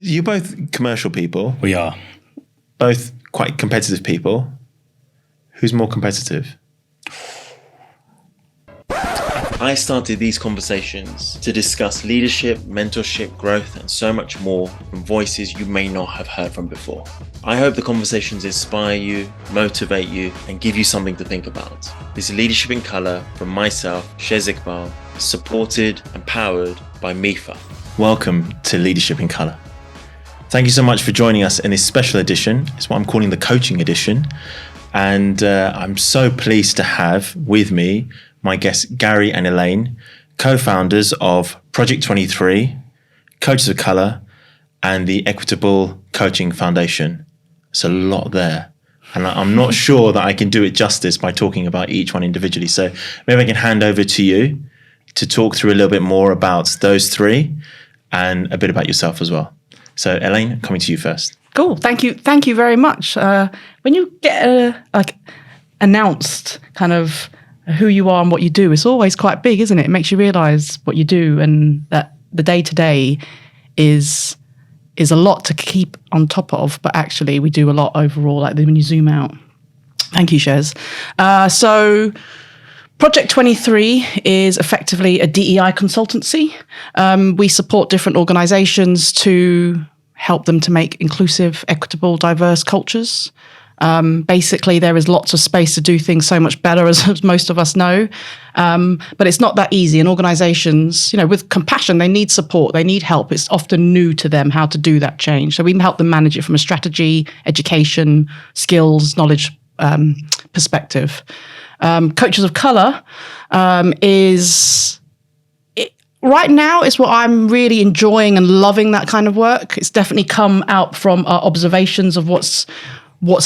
You're both commercial people. We are. Both quite competitive people. Who's more competitive? I started these conversations to discuss leadership, mentorship, growth, and so much more from voices you may not have heard from before. I hope the conversations inspire you, motivate you, and give you something to think about. This is Leadership in Colour from myself, Shez Iqbal, supported and powered by MIFA. Welcome to Leadership in Colour. Thank you so much for joining us in this special edition. It's what I'm calling the coaching edition. And I'm so pleased to have with me my guests Gary and Elaine, co-founders of Project 23, Coaches of Colour, and the Equitable Coaching Foundation. It's a lot there. And I'm not sure that I can do it justice by talking about each one individually. So maybe I can hand over to you to talk through a little bit more about those three and a bit about yourself as well. So Elaine, coming to you first. Cool. Thank you very much. When you get announced kind of who you are and what you do, it's always quite big, isn't it? It makes you realise what you do, and that the day-to-day is a lot to keep on top of, but actually we do a lot overall, like when you zoom out. Thank you, Shez. So Project 23 is effectively a DEI consultancy. We support different organisations to help them to make inclusive, equitable, diverse cultures. Basically, there is lots of space to do things so much better, as most of us know. But it's not that easy. And organizations, with compassion, they need support, they need help. It's often new to them how to do that change. So we can help them manage it from a strategy, education, skills, knowledge perspective. Coaches of Colour right now is what I'm really enjoying and loving, that kind of work. It's definitely come out from our observations of what's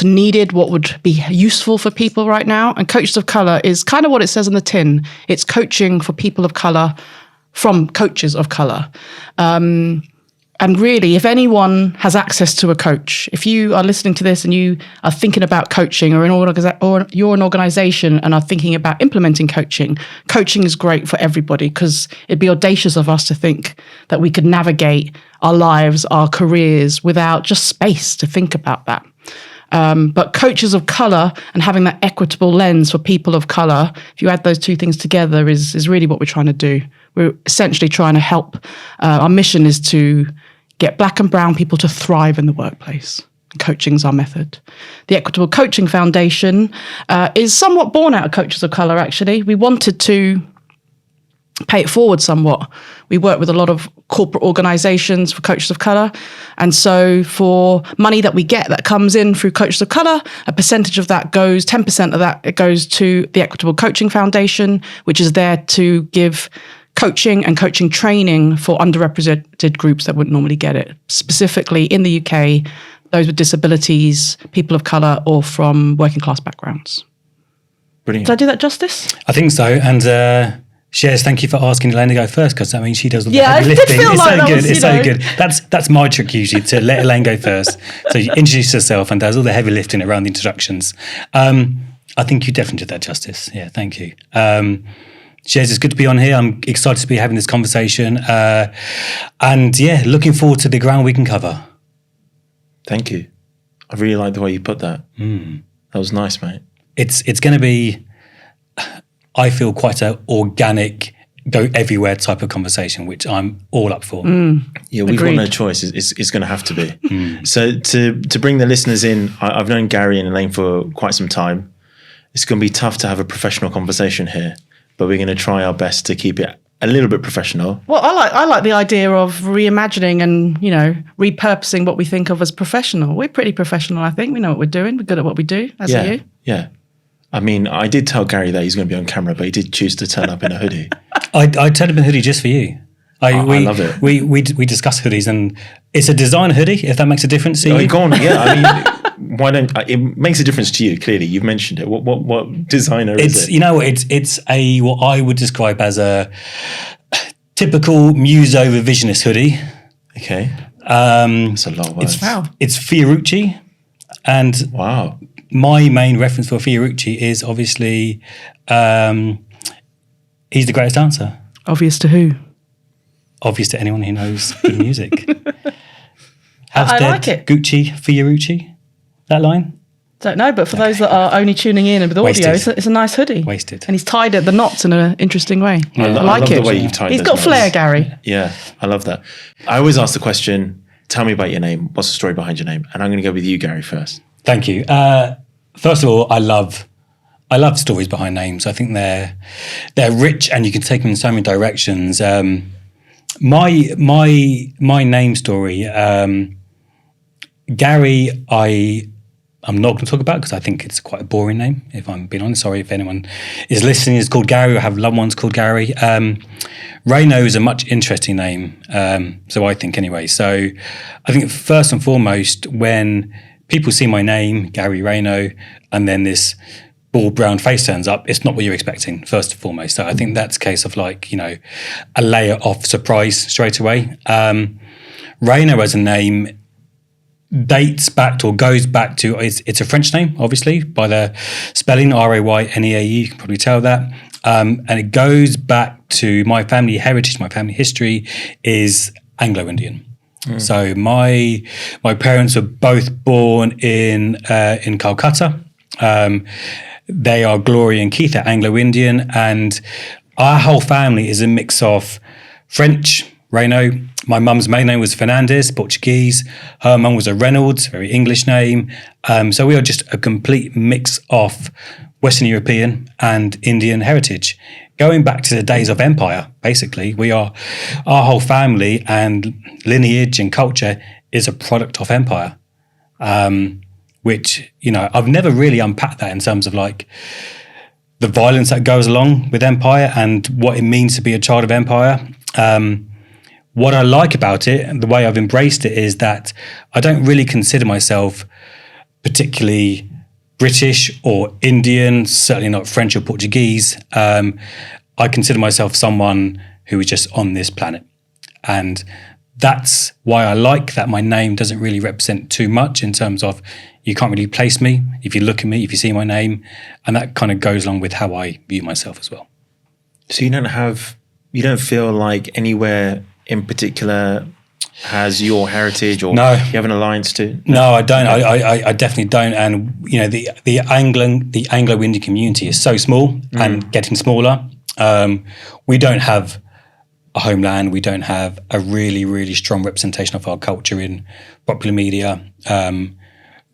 needed, what would be useful for people right now. And Coaches of Colour is kind of what it says on the tin. It's coaching for people of colour from coaches of colour. And really, if anyone has access to a coach, if you are listening to this and you are thinking about coaching, or you're an organisation and are thinking about implementing coaching is great for everybody, because it'd be audacious of us to think that we could navigate our lives, our careers, without just space to think about that. But Coaches of Colour and having that equitable lens for people of colour, if you add those two things together, is really what we're trying to do. We're essentially trying to help. Our mission is to get Black and brown people to thrive in the workplace. Coaching's our method. The Equitable Coaching Foundation is somewhat born out of Coaches of Colour, actually. We wanted to pay it forward somewhat. We work with a lot of corporate organisations for Coaches of Colour. And so for money that we get that comes in through Coaches of Colour, a percentage of that goes, 10% of that, it goes to the Equitable Coaching Foundation, which is there to give coaching and coaching training for underrepresented groups that wouldn't normally get it. Specifically in the UK, those with disabilities, people of colour, or from working class backgrounds. Brilliant. Did I do that justice? I think so. And Shez, thank you for asking Elaine to go first, because that means she does all the heavy lifting. Feel like that was, it's so good. That's my trick usually, to let Elaine go first. So you introduce herself and does all the heavy lifting around the introductions. I think you definitely did that justice. Yeah, thank you. Shez, it's good to be on here. I'm excited to be having this conversation. And yeah, looking forward to the ground we can cover. Thank you. I really like the way you put that. That was nice, mate. It's going to be, I feel, quite an organic, go everywhere type of conversation, which I'm all up for. Yeah, we've got no choice. It's going to have to be. So to bring the listeners in, I've known Gary and Elaine for quite some time. It's going to be tough to have a professional conversation here, but we're going to try our best to keep it a little bit professional. Well, I like the idea of reimagining and, repurposing what we think of as professional. We're pretty professional, I think. We know what we're doing. We're good at what we do, as are you. Yeah. I mean, I did tell Gary that he's going to be on camera, but he did choose to turn up in a hoodie. I turned up in a hoodie just for you. I love it. We discuss hoodies, and it's a design hoodie, if that makes a difference to you. Go on, yeah. I mean, why don't it makes a difference to you? Clearly, you've mentioned it. What designer is it? It's a what I would describe as a typical muso revisionist hoodie. Okay, that's a lot of words. It's Fiorucci, and wow. My main reference for Fiorucci is obviously he's the greatest dancer. Obvious to who? Obvious to anyone who knows good music. House I Dead, like it. Gucci, Fiorucci. That line? Don't know, but for those that are only tuning in with audio, Wasted. it's a nice hoodie. Wasted. And he's tied the knots in an interesting way. Yeah. I like love it. the way you've tied He's those got knots. flair, Gary. Yeah, I love that. I always ask the question, tell me about your name. What's the story behind your name? And I'm going to go with you, Gary, first. Thank you. First of all, I love stories behind names. I think they're rich and you can take them in so many directions. My name story, Gary, I'm not going to talk about because I think it's quite a boring name, if I'm being honest. Sorry if anyone is listening is called Gary or have loved ones called Gary. Rayneau is a much interesting name, so I think anyway. So I think first and foremost, when people see my name, Gary Rayneau, and then this bald brown face turns up, it's not what you're expecting, first and foremost. So I think that's a case of like, a layer of surprise straight away. Rayneau as a name dates back to or goes back to, it's a French name, obviously, by the spelling, Rayneau, you can probably tell that. And it goes back to my family heritage, my family history is Anglo-Indian. So my parents were both born in Calcutta. They are Gloria and Keith, are Anglo-Indian, and our whole family is a mix of French, Rayneau. My mum's maiden name was Fernandez, Portuguese. Her mum was a Reynolds, very English name. So we are just a complete mix of Western European and Indian heritage. Going back to the days of empire, basically, our whole family and lineage and culture is a product of empire. Which, I've never really unpacked that in terms of like the violence that goes along with empire and what it means to be a child of empire. What I like about it and the way I've embraced it is that I don't really consider myself particularly British or Indian, certainly not French or Portuguese. I consider myself someone who is just on this planet. And that's why I like that my name doesn't really represent too much in terms of you can't really place me if you look at me, if you see my name. And that kind of goes along with how I view myself as well. So you don't feel like anywhere in particular has your heritage or No. you have an alliance to? No, I don't. I definitely don't. And the Anglo-Indian community is so small and getting smaller. We don't have a homeland. We don't have a really, really strong representation of our culture in popular media.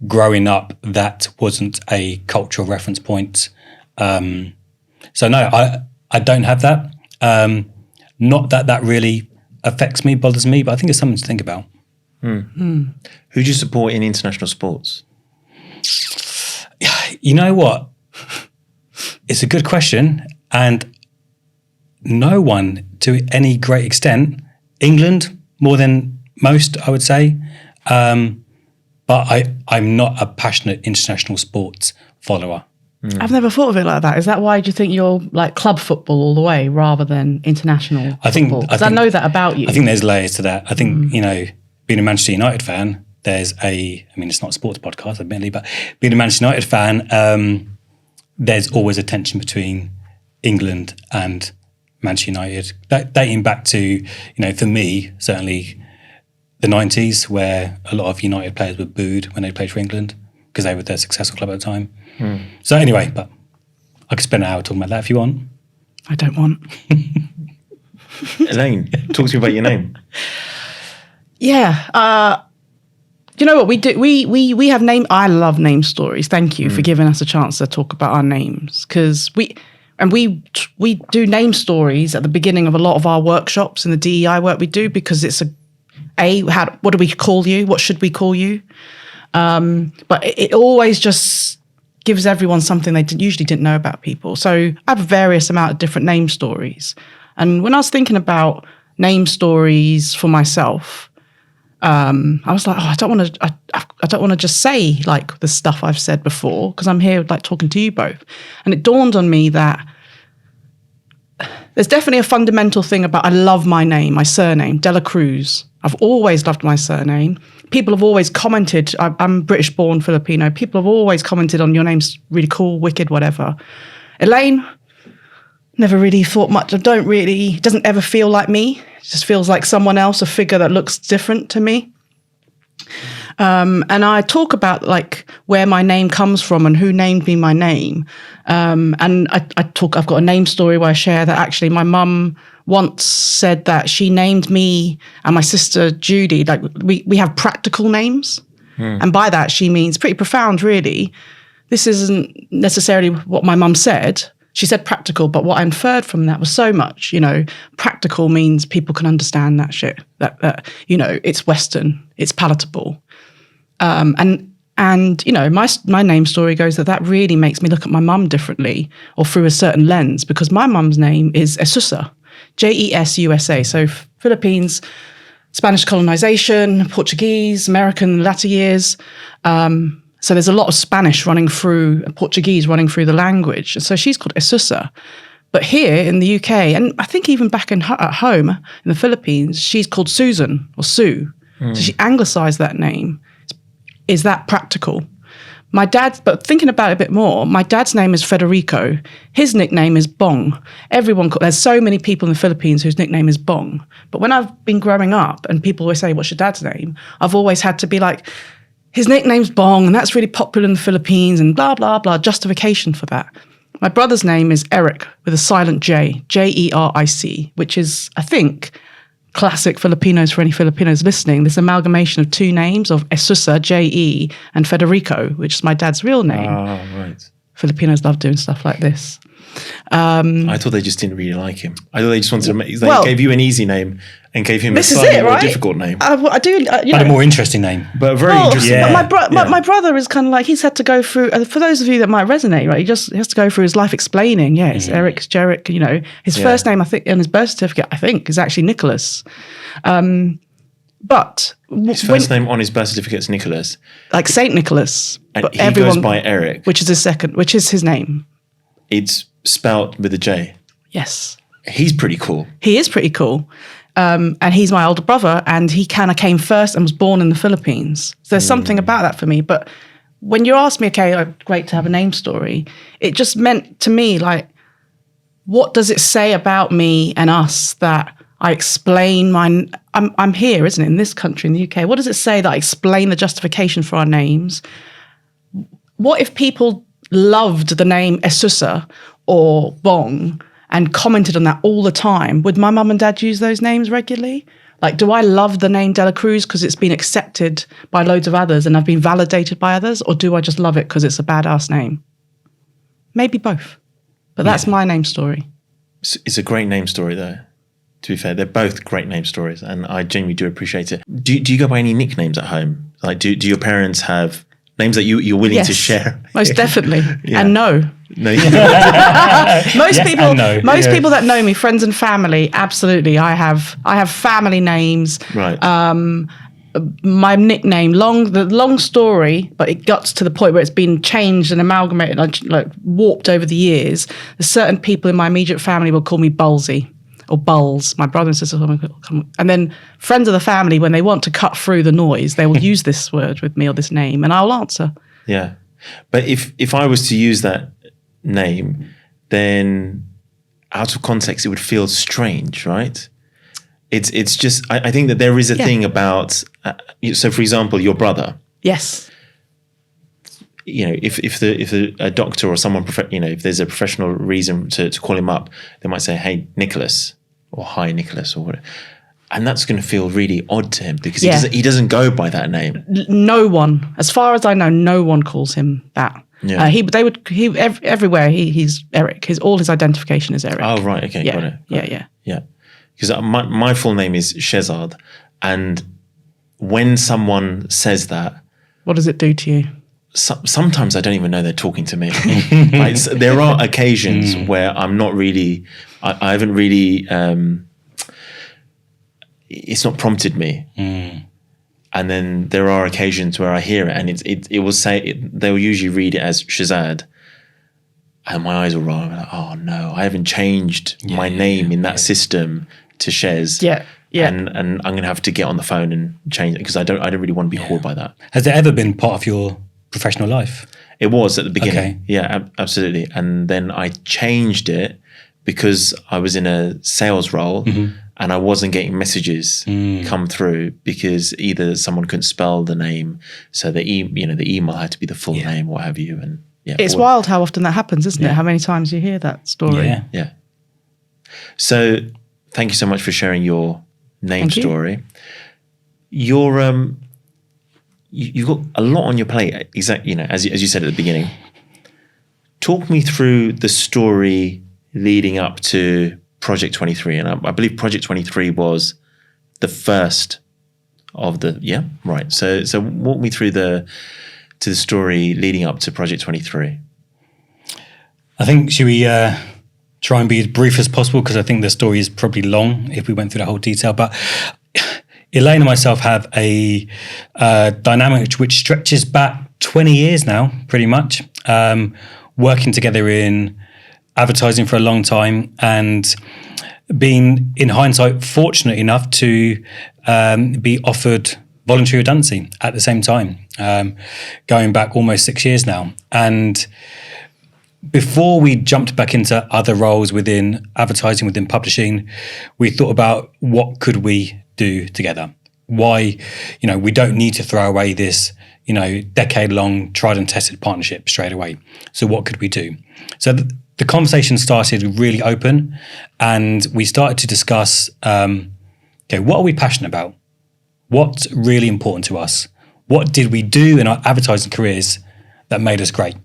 Growing up, that wasn't a cultural reference point. So no, I don't have that. Not that really affects me, bothers me, but I think it's something to think about. Who do you support in international sports? You know what? It's a good question, and no one to any great extent. England more than most, I would say. But I'm not a passionate international sports follower. I've never thought of it like that. Is that why you think you're like club football all the way rather than international football? Because I know that about you. I think there's layers to that. I think, being a Manchester United fan, it's not a sports podcast, admittedly, but being a Manchester United fan, there's always a tension between England and Manchester United. Dating back to, for me, certainly the 90s, where a lot of United players were booed when they played for England because they were their successful club at the time. So anyway, but I could spend an hour talking about that if you want. I don't want. Elaine, talk to me about your name. Yeah. You know what we do? We have name. I love name stories. Thank you for giving us a chance to talk about our names, because we do name stories at the beginning of a lot of our workshops and the DEI work we do, because it's what do we call you? What should we call you? But it always just gives everyone something they usually didn't know about people. So I have a various amount of different name stories. And when I was thinking about name stories for myself, I was like, I don't want to just say like the stuff I've said before, because I'm here like talking to you both. And it dawned on me that there's definitely a fundamental thing about, I love my name, my surname, Dela Cruz. I've always loved my surname. People have always commented, I'm British born Filipino. People have always commented on your name's really cool, wicked, whatever. Elaine, never really thought much. It doesn't ever feel like me. It just feels like someone else, a figure that looks different to me. And I talk about like where my name comes from and who named me my name. And I've got a name story where I share that actually my mum once said that she named me and my sister Judy, like we have practical names. And by that, she means pretty profound, really. This isn't necessarily what my mum said. She said practical, but what I inferred from that was so much, practical means people can understand that shit, that it's Western, it's palatable. And my name story goes that really makes me look at my mum differently or through a certain lens, because my mum's name is Jesusa, Jesusa. So Philippines, Spanish colonization, Portuguese, American latter years. So there's a lot of Spanish Portuguese running through the language. And so she's called Jesusa. But here in the UK, and I think even back at home in the Philippines, she's called Susan or Sue. So she anglicized that name. Is that practical? But thinking about it a bit more, my dad's name is Federico. His nickname is Bong. There's so many people in the Philippines whose nickname is Bong. But when I've been growing up and people always say, what's your dad's name? I've always had to be like, his nickname's Bong, and that's really popular in the Philippines, and blah, blah, blah, justification for that. My brother's name is Eric with a silent J, Jeric, which is, I think, classic Filipinos for any Filipinos listening. This amalgamation of two names of Jesusa, J-E, and Federico, which is my dad's real name. Oh, right. Filipinos love doing stuff like this. I thought they just didn't really like him. I thought they just wanted to make, gave you an easy name and gave him a slightly more difficult name. I do, but a more interesting name. But very interesting. Yeah. But my brother is kind of like, he's had to go through, for those of you that might resonate, right? He has to go through his life explaining, it's Eric, it's Jeric, his first name, I think, and his birth certificate, I think, is actually Nicholas. But his first name on his birth certificate is Nicholas. Like Saint Nicholas. And but he goes by Eric. Which is his name. It's spelt with a J. Yes. He's pretty cool. He is pretty cool. And he's my older brother, and he kind of came first and was born in the Philippines. So there's something about that for me. But when you asked me, okay, great to have a name story, it just meant to me, like, what does it say about me and us that I explain I'm here, isn't it, in this country, in the UK? What does it say that I explain the justification for our names? What if people loved the name Jesusa or Bong and commented on that all the time? Would my mum and dad use those names regularly? Like, do I love the name Dela Cruz because it's been accepted by loads of others and I've been validated by others? Or do I just love it because it's a badass name? Maybe both. But that's my name story. It's a great name story, though. To be fair, they're both great name stories, and I genuinely do appreciate it. Do you go by any nicknames at home? Like, do your parents have names that you're willing to share? Most definitely. And no. Most people that know me, friends and family, absolutely. I have family names. Right. My nickname, the long story, but it got to the point where it's been changed and amalgamated, like warped over the years. There's certain people in my immediate family will call me Bulsy or Bulls. My brother and sister will come. And then friends of the family, when they want to cut through the noise, they will use this word with me or this name, and I'll answer. Yeah. But if I was to use that name, then out of context, it would feel strange, right? It's just, I think that there is a thing about, so for example, your brother. Yes. If a doctor or someone, if there's a professional reason to call him up, they might say, hey, Nicholas, or hi, Nicholas, or whatever. And that's going to feel really odd to him because he doesn't go by that name. No one, as far as I know, no one calls him that. Yeah. Everywhere he's Eric. All his identification is Eric. Oh, right. Okay. Got it. Yeah. Because my full name is Shezad. And when someone says that, what does it do to you? Sometimes I don't even know they're talking to me. There are occasions where I'm not really, I haven't really, it's not prompted me. And then there are occasions where I hear it and it will say, they'll usually read it as Shezad. And my eyes will roll. I'm like, oh no, I haven't changed my name in that system to Shez. Yeah. And I'm going to have to get on the phone and change it because I don't really want to be called by that. Has it ever been part of your professional life? It was at the beginning. Okay. Yeah, absolutely. And then I changed it because I was in a sales role and I wasn't getting messages come through because either someone couldn't spell the name, so the email had to be the full name, what have you. And it's wild how often that happens, isn't it? How many times you hear that story? Yeah. So thank you so much for sharing your name story. You've got a lot on your plate, exactly. As you said at the beginning. Talk me through the story leading up to Project 23, and I believe Project 23 was the first of the right. So walk me through the story leading up to Project 23. I think should we try and be as brief as possible, because I think the story is probably long if we went through the whole detail. But Elaine and myself have a dynamic which stretches back 20 years now, pretty much, working together in advertising for a long time, and being, in hindsight, fortunate enough to be offered voluntary redundancy at the same time, going back almost 6 years now. And before we jumped back into other roles within advertising, within publishing, we thought about what could we do together. Why, we don't need to throw away this, decade-long tried and tested partnership straight away. So what could we do? So the conversation started really open, and we started to discuss, what are we passionate about? What's really important to us? What did we do in our advertising careers that made us great?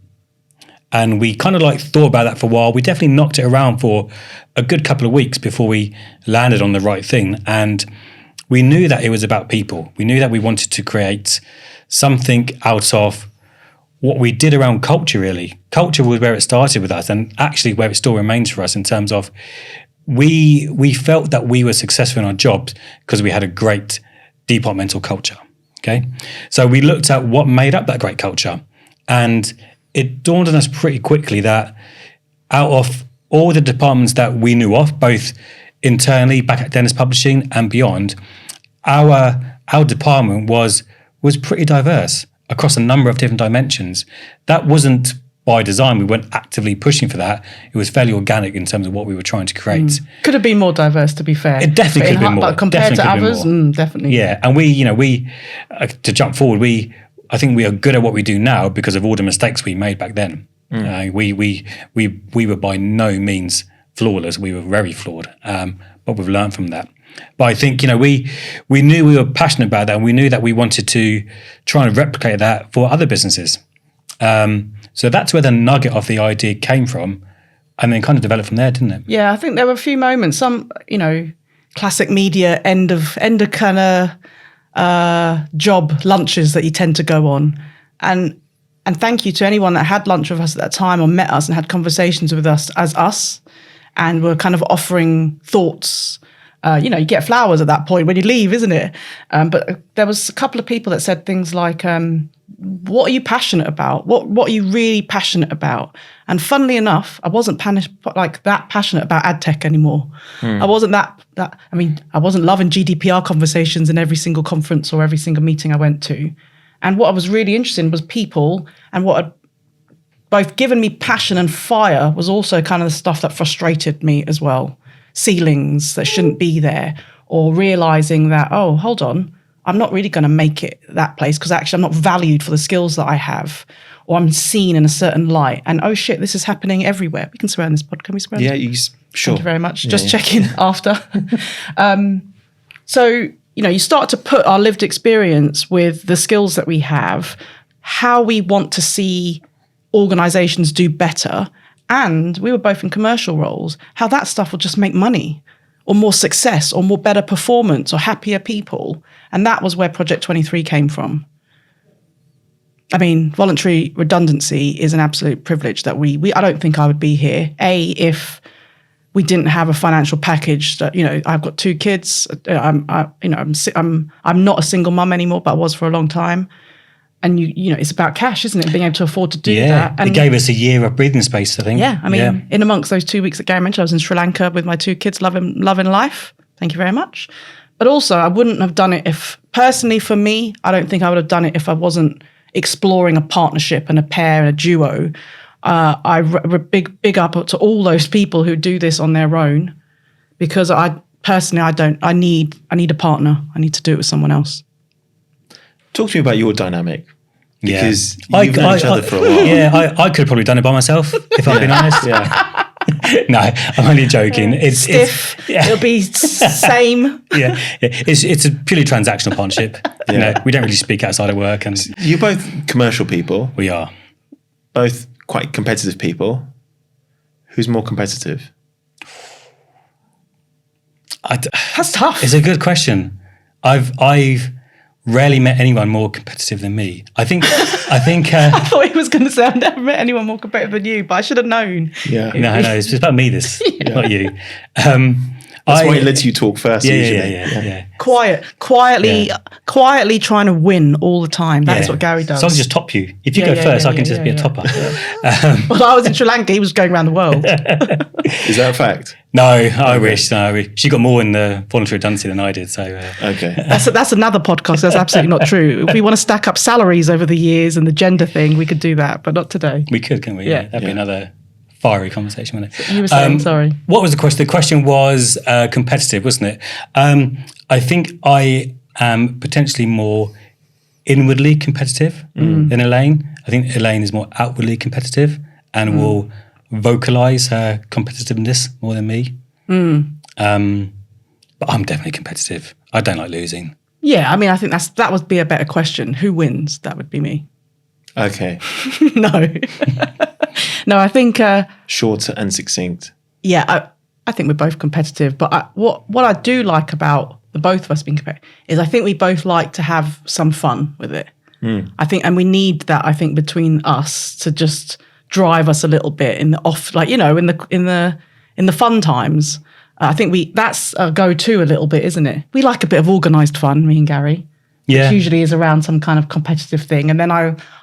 And we kind of thought about that for a while. We definitely knocked it around for a good couple of weeks before we landed on the right thing. And we knew that it was about people. We knew that we wanted to create something out of what we did around culture, really. Culture was where it started with us, and actually where it still remains for us, in terms of we felt that we were successful in our jobs because we had a great departmental culture. Okay. So we looked at what made up that great culture, and it dawned on us pretty quickly that out of all the departments that we knew of, both internally back at Dennis Publishing and beyond, our department was pretty diverse across a number of different dimensions. That wasn't by design. We weren't actively pushing for that. It was fairly organic in terms of what we were trying to create. Could have been more diverse, to be fair. It definitely could have been more. But compared to others, definitely. Yeah, and we to jump forward, I think we are good at what we do now because of all the mistakes we made back then. We were by no means flawless. We were very flawed, but we've learned from that. But I think we knew we were passionate about that, and we knew that we wanted to try and replicate that for other businesses. So that's where the nugget of the idea came from, and then kind of developed from there, didn't it? Yeah, I think there were a few moments. Some classic media end of kind of job lunches that you tend to go on, and thank you to anyone that had lunch with us at that time or met us and had conversations with us as us, and were kind of offering thoughts. You get flowers at that point when you leave, isn't it? But there was a couple of people that said things like, what are you passionate about? What are you really passionate about? And funnily enough, I wasn't that passionate about ad tech anymore. I wasn't I wasn't loving GDPR conversations in every single conference or every single meeting I went to. And what I was really interested in was people, and what had both given me passion and fire was also kind of the stuff that frustrated me as well. Ceilings that shouldn't be there, or realizing that, oh, hold on, I'm not really going to make it that place because actually I'm not valued for the skills that I have, or I'm seen in a certain light. And oh shit, this is happening everywhere. We can swear on this pod. Can we swear? Yeah, sure. Thank you very much. Just checking after. So, you start to put our lived experience with the skills that we have, how we want to see organizations do better. And we were both in commercial roles, how that stuff will just make money or more success or more better performance or happier people. And that was where Project 23 came from. I mean, voluntary redundancy is an absolute privilege that I don't think I would be here. If we didn't have a financial package that, I've got 2 kids. I'm not a single mum anymore, but I was for a long time. And it's about cash, isn't it? Being able to afford to do that. And it gave us a year of breathing space, I think. Yeah, I mean, in amongst those 2 weeks that Gary mentioned, I was in Sri Lanka with my 2 kids, loving life. Thank you very much. But also, I wouldn't have done it personally for me, I don't think I would have done it if I wasn't exploring a partnership and a pair and a duo. Big up to all those people who do this on their own, because personally, I don't. I need a partner. I need to do it with someone else. Talk to me about your dynamic. Yeah. Because you've known each other for a while. Yeah, I could have probably done it by myself, if I've been honest. Yeah. No, I'm only joking. It's Stiff. It'll be same. yeah. It's a purely transactional partnership. You know, we don't really speak outside of work, and You're both commercial people, we are. both quite competitive people. Who's more competitive? That's tough. It's a good question. I've rarely met anyone more competitive than me. I think. I thought he was going to say, I've never met anyone more competitive than you, but I should have known. Yeah. No, it's about me. This, not you. That's why he lets you talk first, usually. Yeah. Quietly trying to win all the time. That's what Gary does. So I'll just top you. If you go first, I can just be a topper. Well, I was in Sri Lanka. He was going around the world. Is that a fact? No, I wish. She got more in the voluntary redundancy than I did. So Okay. That's another podcast. That's absolutely not true. If we want to stack up salaries over the years and the gender thing, we could do that, but not today. we could, couldn't we? Yeah. That'd be another fiery conversation, wouldn't it? You were saying, sorry. What was the question? The question was competitive, wasn't it? I think I am potentially more inwardly competitive than Elaine. I think Elaine is more outwardly competitive and will vocalize her competitiveness more than me. But I'm definitely competitive. I don't like losing. Yeah, I mean, I think that would be a better question. Who wins? That would be me. Okay. No. No, I think... Short and succinct. Yeah, I think we're both competitive. But what I do like about the both of us being competitive is I think we both like to have some fun with it. I think, and we need that, I think, between us to just drive us a little bit in the off, like, you know, in the fun times. I think that's a go-to a little bit, isn't it? We like a bit of organised fun, me and Gary. Yeah. Which usually is around some kind of competitive thing. And then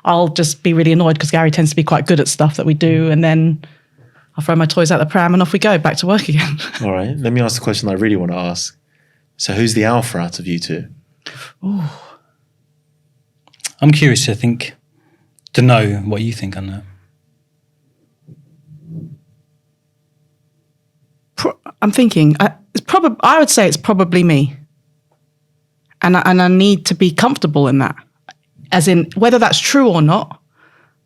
I'll just be really annoyed because Gary tends to be quite good at stuff that we do. And then I'll throw my toys out the pram and off we go, back to work again. All right. Let me ask the question I really want to ask. So who's the alpha out of you two? Ooh. I'm curious to know what you think on that. I'm thinking, I would say it's probably me. And I need to be comfortable in that, as in whether that's true or not.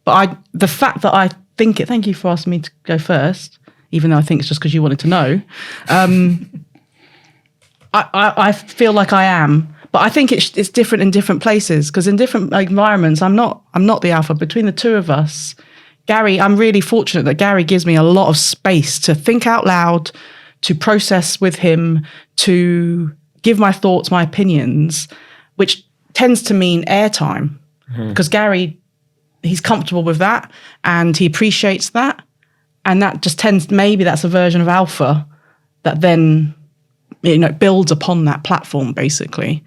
But the fact that I think it. Thank you for asking me to go first, even though I think it's just because you wanted to know. I feel like I am, but I think it's different in different places because in different environments, I'm not the alpha. Between the two of us, Gary, I'm really fortunate that Gary gives me a lot of space to think out loud, to process with him, to give my thoughts, my opinions, which tends to mean airtime because Gary, he's comfortable with that and he appreciates that. And that just maybe that's a version of alpha that then, you know, builds upon that platform basically.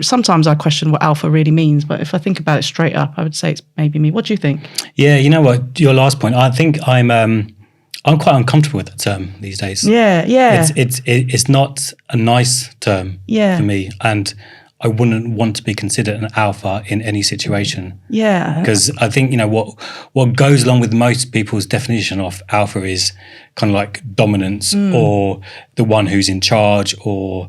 Sometimes I question what alpha really means, but if I think about it straight up, I would say it's maybe me. What do you think? Yeah, you know what, your last point, I think I'm quite uncomfortable with that term these days. Yeah. It's not a nice term for me, and I wouldn't want to be considered an alpha in any situation. Yeah, because I think, you know, what goes along with most people's definition of alpha is kind of like dominance or the one who's in charge or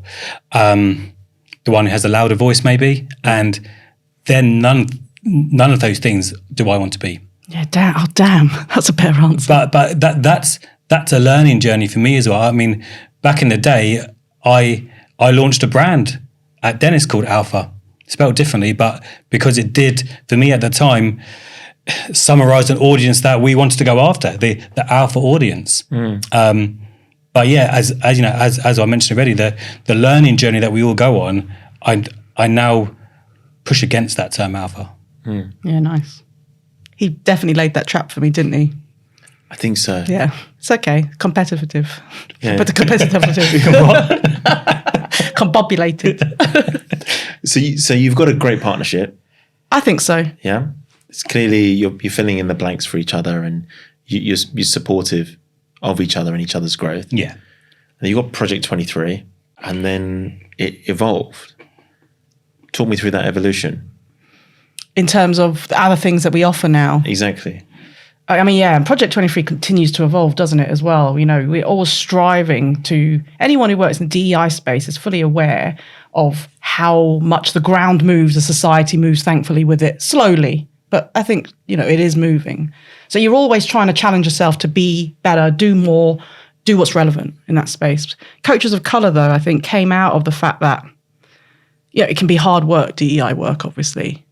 the one who has a louder voice maybe, and then none of those things do I want to be. Yeah, damn, that's a better answer. But that's a learning journey for me as well. I mean, back in the day, I launched a brand at Dennis called Alpha, spelled differently, but because it did, for me at the time, summarize an audience that we wanted to go after, the alpha audience. But yeah, as you know, as I mentioned already, the learning journey that we all go on, I now push against that term alpha. Yeah, nice. He definitely laid that trap for me, didn't he? I think so. Yeah, it's okay. Competitive. Yeah. But the competitive. Combobulated. So you've got a great partnership. I think so. Yeah. It's clearly you're filling in the blanks for each other, and you're supportive of each other and each other's growth. Yeah. And you got Project 23, and then it evolved. Talk me through that evolution. In terms of the other things that we offer now. Exactly. I mean, yeah, and Project 23 continues to evolve, doesn't it, as well? You know, we're always striving to, anyone who works in the DEI space is fully aware of how much the ground moves, the society moves, thankfully, with it slowly. But I think, you know, it is moving. So you're always trying to challenge yourself to be better, do more, do what's relevant in that space. Coaches of Colour, though, I think came out of the fact that, yeah, it can be hard work, DEI work, obviously.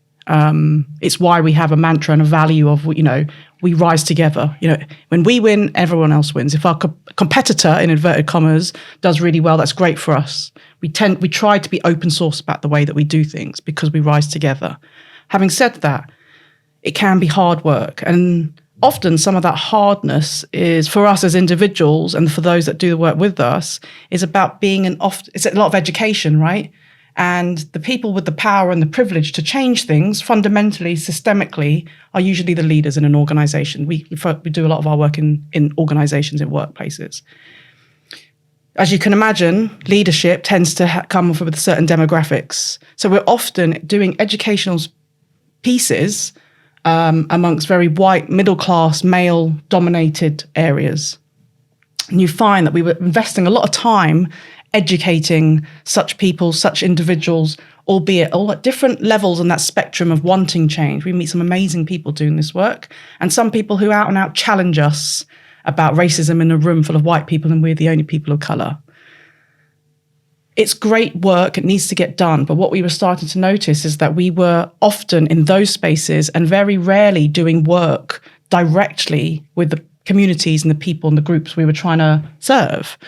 It's why we have a mantra and a value of, you know, we rise together. You know, when we win, everyone else wins. If our competitor, in inverted commas, does really well, that's great for us. We try to be open source about the way that we do things because we rise together. Having said that, it can be hard work. And often some of that hardness is for us as individuals and for those that do the work with us is about being it's a lot of education, right? And the people with the power and the privilege to change things fundamentally, systemically, are usually the leaders in an organization. We do a lot of our work in organizations, in workplaces. As you can imagine, leadership tends to come with certain demographics. So we're often doing educational pieces amongst very white, middle-class, male-dominated areas. And you find that we were investing a lot of time educating such people, such individuals, albeit all at different levels on that spectrum of wanting change. We meet some amazing people doing this work, and some people who out and out challenge us about racism in a room full of white people and we're the only people of colour. It's great work, it needs to get done, but what we were starting to notice is that we were often in those spaces and very rarely doing work directly with the communities and the people and the groups we were trying to serve.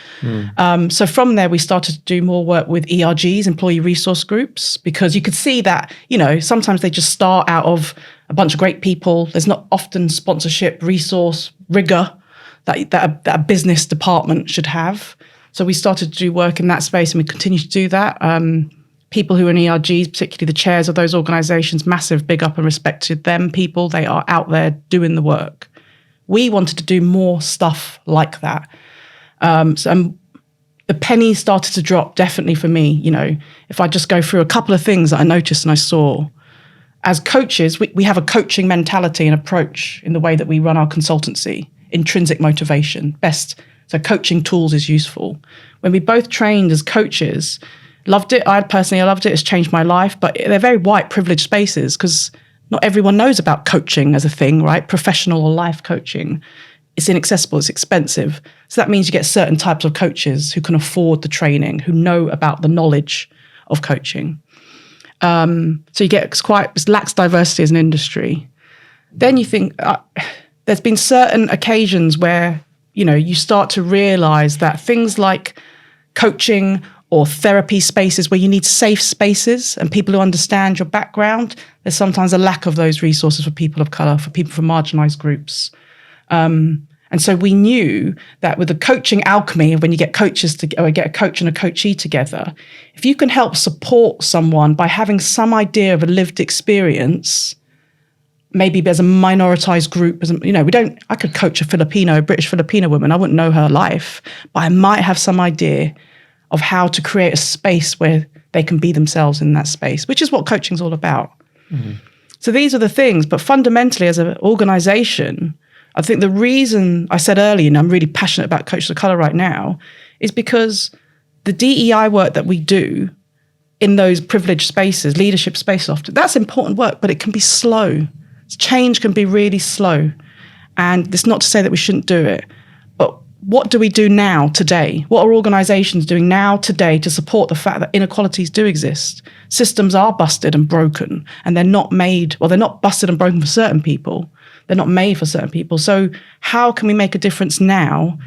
So from there, we started to do more work with ERGs, employee resource groups, because you could see that, you know, sometimes they just start out of a bunch of great people. There's not often sponsorship, resource, rigor that a business department should have. So we started to do work in that space and we continue to do that. People who are in ERGs, particularly the chairs of those organizations, massive big up and respect to them people. They are out there doing the work. We wanted to do more stuff like that. So the penny started to drop, definitely for me. You know, if I just go through a couple of things that I noticed and I saw. As coaches, we have a coaching mentality and approach in the way that we run our consultancy. Intrinsic motivation, best. So coaching tools is useful. When we both trained as coaches, loved it. I loved it. It's changed my life. But they're very white privileged spaces because not everyone knows about coaching as a thing, right? Professional or life coaching. It's inaccessible, it's expensive. So that means you get certain types of coaches who can afford the training, who know about the knowledge of coaching. So you get it lacks diversity as an industry. Then you think, there's been certain occasions where, you know, you start to realize that things like coaching or therapy spaces where you need safe spaces and people who understand your background, there's sometimes a lack of those resources for people of colour, for people from marginalised groups. And so we knew that with the coaching alchemy, when you get coaches or get a coach and a coachee together, if you can help support someone by having some idea of a lived experience, maybe as a minoritized group, you know, I could coach a British Filipino woman, I wouldn't know her life, but I might have some idea of how to create a space where they can be themselves in that space, which is what coaching is all about. Mm-hmm. So these are the things, but fundamentally as an organization, I think the reason I said earlier, and I'm really passionate about Coaches of Colour right now, is because the DEI work that we do in those privileged spaces, leadership spaces often, that's important work, but it can be slow. Change can be really slow. And it's not to say that we shouldn't do it, but what do we do now, today? What are organisations doing now, today, to support the fact that inequalities do exist? Systems are busted and broken, and they're not busted and broken for certain people. They're not made for certain people. So how can we make a difference now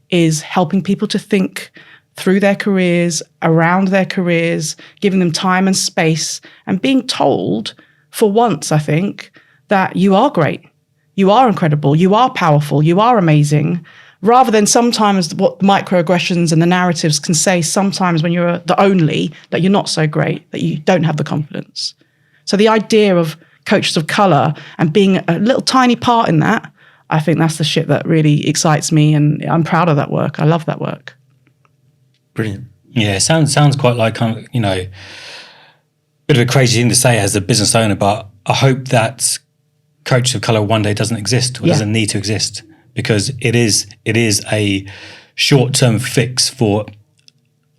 is helping people to think through their careers, around their careers, giving them time and space, and being told, for once, I think, that you are great, you are incredible, you are powerful, you are amazing, rather than sometimes what microaggressions and the narratives can say sometimes when you're the only, that you're not so great, that you don't have the confidence. So the idea of Coaches of Colour and being a little tiny part in that, I think that's the shit that really excites me, and I'm proud of that work. I love that work. Brilliant. Yeah, it sounds quite like, kind of, you know, a bit of a crazy thing to say as a business owner, but I hope that coach of color one day doesn't exist or doesn't need to exist, because it is a short-term fix for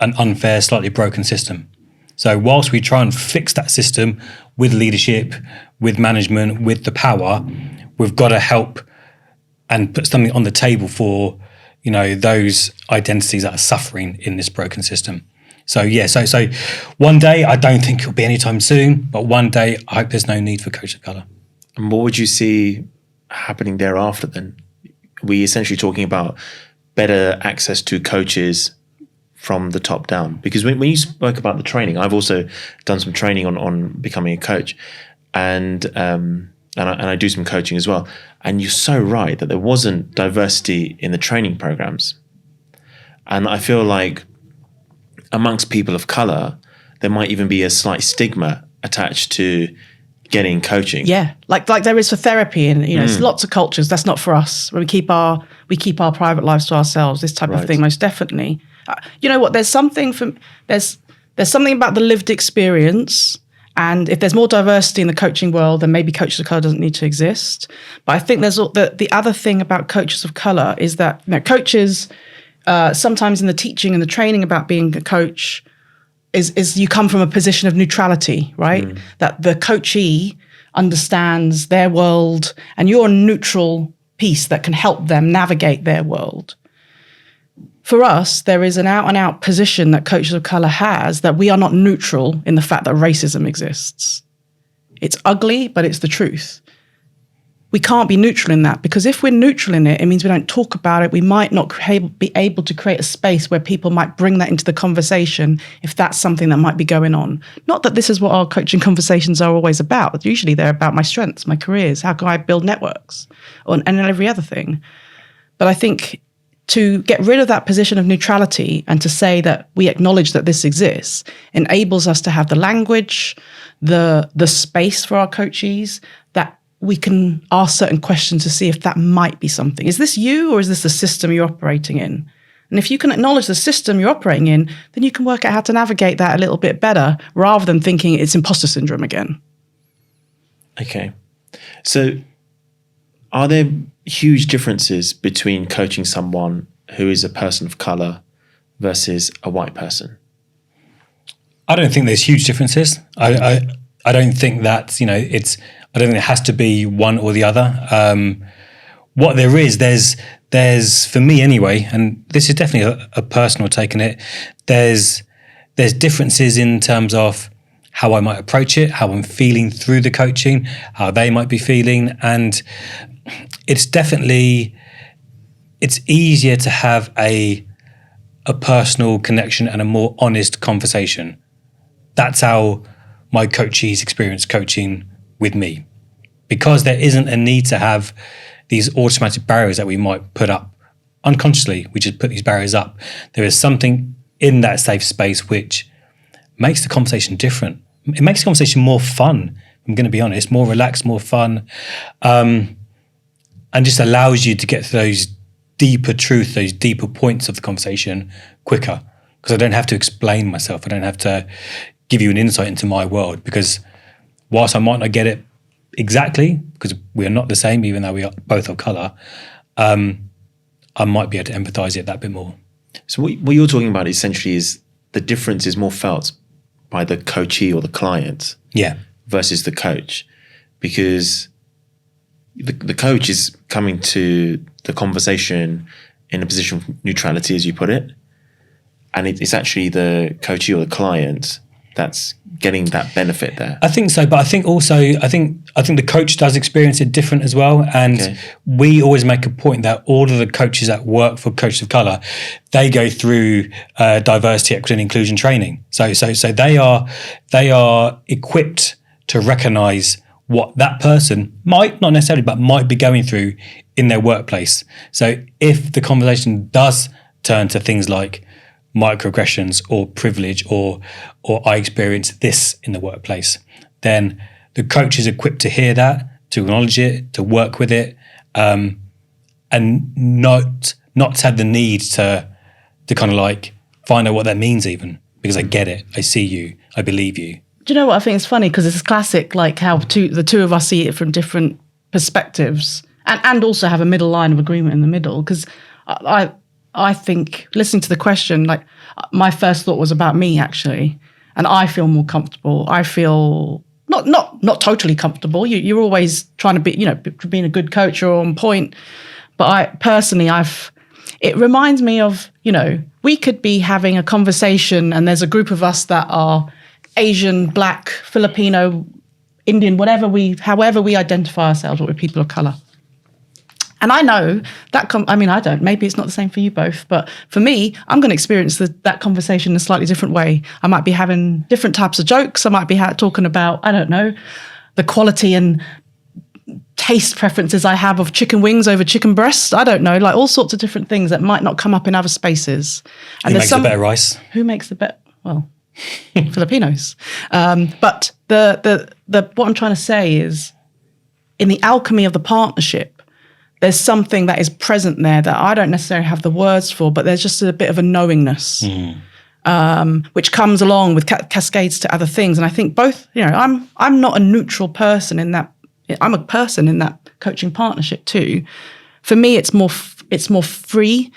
an unfair, slightly broken system. So whilst we try and fix that system with leadership, with management, with the power, we've got to help and put something on the table for, you know, those identities that are suffering in this broken system. So yeah, so one day, I don't think it'll be anytime soon, but one day I hope there's no need for coach of color. And what would you see happening thereafter then? We essentially talking about better access to coaches from the top down, because when you spoke about the training, I've also done some training on becoming a coach, and I do some coaching as well. And you're so right that there wasn't diversity in the training programs, and I feel like amongst people of color, there might even be a slight stigma attached to getting coaching. Yeah, like there is for therapy, and you know, there's lots of cultures. That's not for us. We keep our private lives to ourselves. This type of thing, most definitely. You know what? There's something about the lived experience, and if there's more diversity in the coaching world, then maybe coaches of color doesn't need to exist. But I think there's the other thing about coaches of color is that, you know, coaches sometimes in the teaching and the training about being a coach is you come from a position of neutrality, right? That the coachee understands their world, and you're a neutral piece that can help them navigate their world. For us, there is an out-and-out position that coaches of color has, that we are not neutral in the fact that racism exists. It's ugly, but it's the truth. We can't be neutral in that, because if we're neutral in it, it means we don't talk about it. We might not be able to create a space where people might bring that into the conversation if that's something that might be going on. Not that this is what our coaching conversations are always about. Usually they're about my strengths, my careers, how can I build networks, and every other thing. But I think to get rid of that position of neutrality and to say that we acknowledge that this exists enables us to have the language, the space for our coachees, that we can ask certain questions to see if that might be something. Is this you, or is this the system you're operating in? And if you can acknowledge the system you're operating in, then you can work out how to navigate that a little bit better, rather than thinking it's imposter syndrome again. Okay. So are there huge differences between coaching someone who is a person of color versus a white person? I don't think there's huge differences. I don't think that, you know, I don't think it has to be one or the other. What there is, there's for me anyway, and this is definitely a personal take on it, there's differences in terms of how I might approach it, how I'm feeling through the coaching, how they might be feeling. And it's easier to have a personal connection and a more honest conversation. That's how my coachees experience coaching with me, because there isn't a need to have these automatic barriers that we might put up unconsciously. We just put these barriers up. There is something in that safe space which makes the conversation different. It makes the conversation more fun. I'm going to be honest, more relaxed, more fun, and just allows you to get to those deeper truth, those deeper points of the conversation quicker, because I don't have to explain myself. I don't have to give you an insight into my world, because whilst I might not get it exactly, because we are not the same, even though we are both of colour, I might be able to empathise it that bit more. So what you're talking about essentially is the difference is more felt by the coachee or the client, versus the coach, because the coach is coming to the conversation in a position of neutrality, as you put it, and it's actually the coachee or the client that's getting that benefit there. I think so, but I think also I think the coach does experience it different as well, and we always make a point that all of the coaches that work for Coaches of Colour, they go through diversity, equity, and inclusion training. So they are equipped to recognise what that person might not necessarily, but might be going through in their workplace. So if the conversation does turn to things like microaggressions or privilege or I experience this in the workplace, then the coach is equipped to hear that, to acknowledge it, to work with it, and not have the need to kind of like find out what that means even, because I get it, I see you, I believe you. Do you know what I think is funny? Because it's classic, like how the two of us see it from different perspectives and also have a middle line of agreement in the middle. Because I think listening to the question, like my first thought was about me actually, and I feel more comfortable. I feel not totally comfortable. You're always trying to be, being a good coach or on point. But I personally, it reminds me of, we could be having a conversation and there's a group of us that are Asian, Black, Filipino, Indian, however we identify ourselves, what we're people of color. And I know that, I don't, maybe it's not the same for you both, but for me, I'm going to experience that conversation in a slightly different way. I might be having different types of jokes. I might be talking about, I don't know, the quality and taste preferences I have of chicken wings over chicken breasts. I don't know, like all sorts of different things that might not come up in other spaces. And who makes the better rice? Who makes the better? Well, Filipinos. But what I'm trying to say is, in the alchemy of the partnership, there's something that is present there that I don't necessarily have the words for, but there's just a bit of a knowingness, which comes along with cascades to other things. And I think both, I'm not a neutral person in that. I'm a person in that coaching partnership too. For me, it's more free,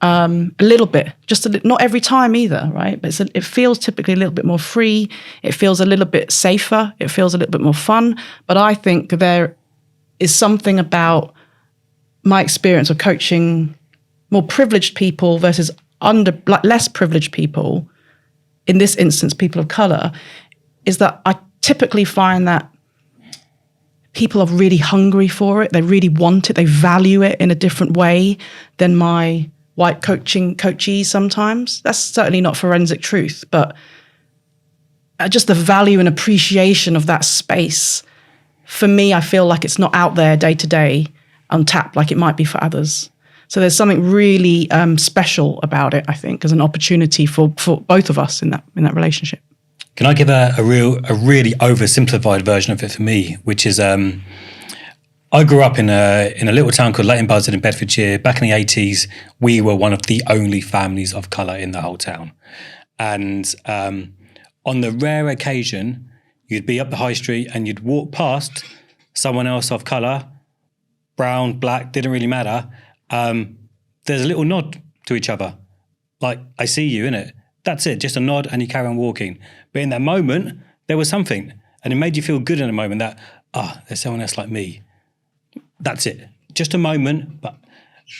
a little bit, not every time either, right? But it feels typically a little bit more free. It feels a little bit safer. It feels a little bit more fun. But I think there is something about my experience of coaching more privileged people versus less privileged people, in this instance, people of color, is that I typically find that people are really hungry for it. They really want it. They value it in a different way than my white coachees sometimes. That's certainly not forensic truth, but just the value and appreciation of that space. For me, I feel like it's not out there day to day, untapped like it might be for others. So there's something really special about it, I think, as an opportunity for both of us in that relationship. Can I give a really oversimplified version of it for me, which is I grew up in a little town called Leighton Buzzard in Bedfordshire. Back in the 80s, we were one of the only families of colour in the whole town. And on the rare occasion, you'd be up the high street and you'd walk past someone else of colour, brown, black, didn't really matter. There's a little nod to each other. Like, I see you, innit? That's it, just a nod and you carry on walking. But in that moment, there was something. And it made you feel good in a moment that, there's someone else like me. That's it. Just a moment, but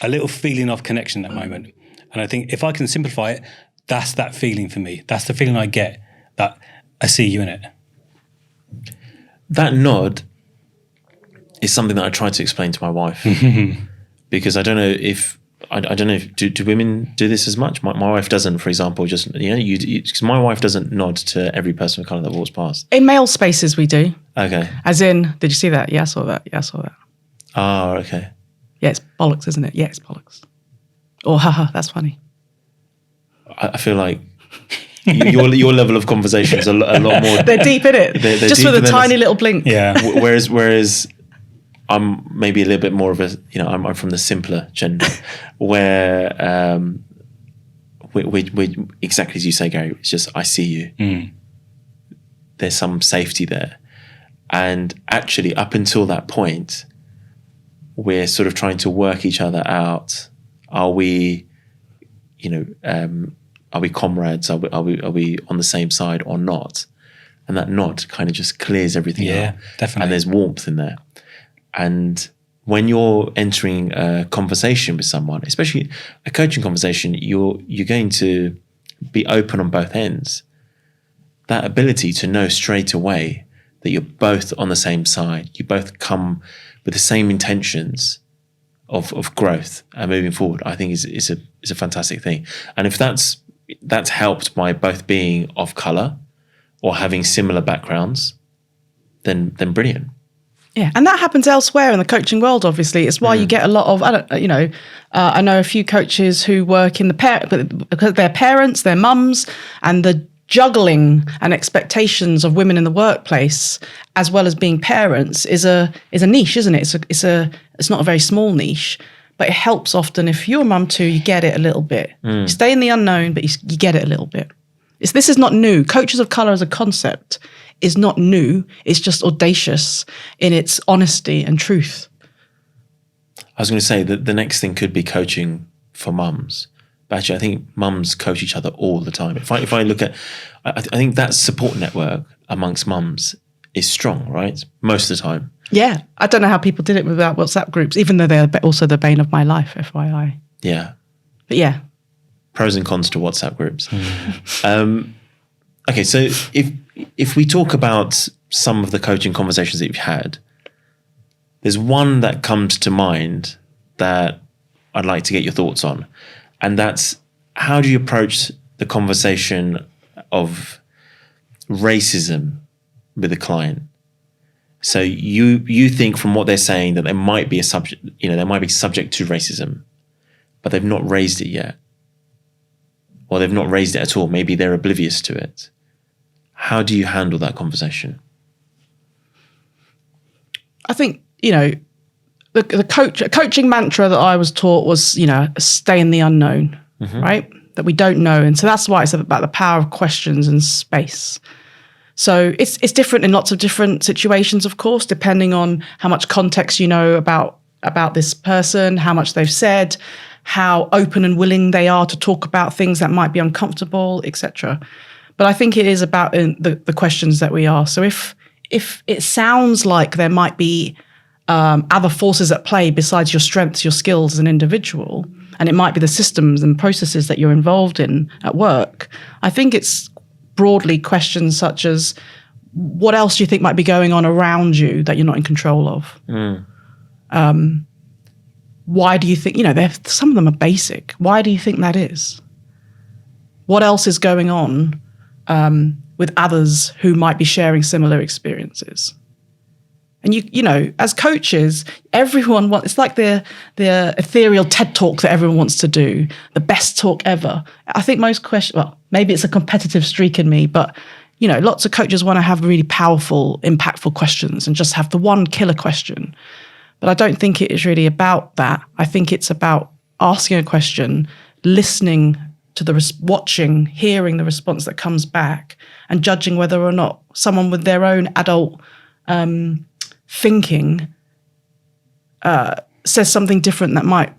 a little feeling of connection in that moment. And I think if I can simplify it, that's that feeling for me. That's the feeling I get, that I see you in it. That nod is something that I try to explain to my wife. Because I don't know if do women do this as much? My wife doesn't, for example, just, because my wife doesn't nod to every person of colour that walks past. In male spaces, we do. Okay. As in, did you see that? Yeah, I saw that. Yeah, I saw that. Oh, okay. Yeah, it's bollocks, isn't it? Yeah, it's bollocks. Or, haha, that's funny. I feel like your level of conversation is a lot more. They're deep in it. They're just with a tiny little blink. Yeah. Whereas I'm maybe a little bit more of a, I'm from the simpler gender, where we exactly as you say, Gary, it's just, I see you. There's some safety there. And actually, up until that point, we're sort of trying to work each other out. Are we, are we comrades? Are we on the same side or not? And that nod kind of just clears everything up. Yeah, definitely. And there's warmth in there. And when you're entering a conversation with someone, especially a coaching conversation, you're going to be open on both ends. That ability to know straight away that you're both on the same side, you both come with the same intentions of growth and moving forward, I think is a fantastic thing. And if that's helped by both being of colour or having similar backgrounds, then brilliant. Yeah, and that happens elsewhere in the coaching world, obviously. It's why you get a lot of, I know a few coaches who work in because their parents, their mums, and the juggling and expectations of women in the workplace, as well as being parents, is a niche, isn't it? It's not a very small niche, but it helps often if you're a mum too, you get it a little bit. You stay in the unknown, but you get it a little bit. This is not new. Coaches of colour as a concept is not new. It's just audacious in its honesty and truth. I was going to say that the next thing could be coaching for mums. But actually, I think mums coach each other all the time. If I look at, I think that support network amongst mums is strong, right? Most of the time. Yeah. I don't know how people did it without WhatsApp groups, even though they're also the bane of my life, FYI. Yeah. But yeah. Pros and cons to WhatsApp groups. Okay, so if we talk about some of the coaching conversations that you've had, there's one that comes to mind that I'd like to get your thoughts on. And that's, how do you approach the conversation of racism with a client? So you think from what they're saying that there might be a subject, they might be subject to racism, but they've not raised it yet. Or they've not raised it at all. Maybe they're oblivious to it. How do you handle that conversation? I think, the coaching mantra that I was taught was, stay in the unknown, right? That we don't know. And so that's why it's about the power of questions and space. So it's different in lots of different situations, of course, depending on how much context you know about this person, how much they've said, how open and willing they are to talk about things that might be uncomfortable, etc. But I think it is about the questions that we ask. So if it sounds like there might be other forces at play besides your strengths, your skills as an individual, and it might be the systems and processes that you're involved in at work, I think it's broadly questions such as, what else do you think might be going on around you that you're not in control of? Why do you think, some of them are basic. Why do you think that is? What else is going on with others who might be sharing similar experiences? And as coaches, everyone wants, it's like the ethereal TED talk that everyone wants to do, the best talk ever. I think most questions, well, maybe it's a competitive streak in me, but lots of coaches want to have really powerful, impactful questions and just have the one killer question. But I don't think it is really about that. I think it's about asking a question, listening to watching, hearing the response that comes back, and judging whether or not someone with their own adult thinking says something different that might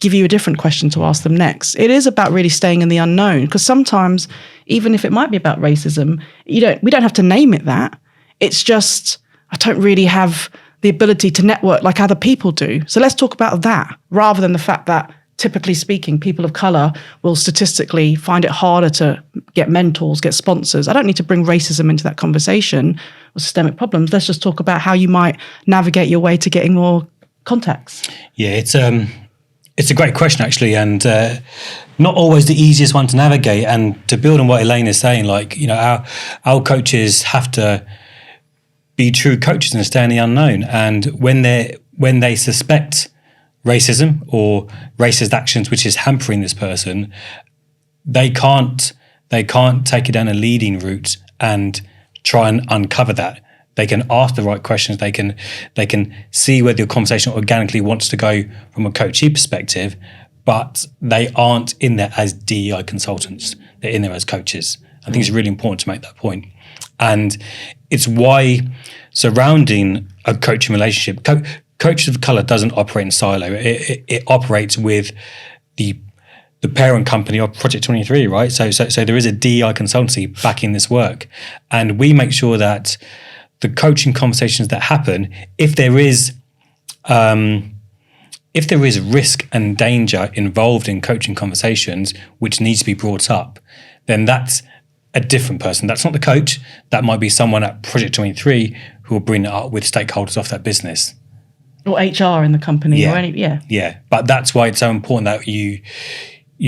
give you a different question to ask them next. It is about really staying in the unknown, because sometimes, even if it might be about racism, we don't have to name it that. It's just, I don't really have the ability to network like other people do. So let's talk about that, rather than the fact that, typically speaking, people of color will statistically find it harder to get mentors, get sponsors. I don't need to bring racism into that conversation or systemic problems. Let's just talk about how you might navigate your way to getting more contacts. Yeah, it's a great question, actually, and not always the easiest one to navigate. And to build on what Elaine is saying, our coaches have to be true coaches and stay in the unknown. And when they suspect racism or racist actions which is hampering this person, they can't take it down a leading route and try and uncover that. They can ask the right questions. They can see where the conversation organically wants to go from a coachee perspective, but they aren't in there as DEI consultants. They're in there as coaches. I think it's really important to make that point. And it's why surrounding a coaching relationship, Coaches of Colour doesn't operate in silo. It operates with the parent company of Project 23, right? So there is a DEI consultancy backing this work, and we make sure that the coaching conversations that happen, if there is risk and danger involved in coaching conversations which needs to be brought up, then that's a different person. That's not the coach. That might be someone at Project 23 who will bring it up with stakeholders of that business. Or HR in the company. Yeah. Yeah. But that's why it's so important that you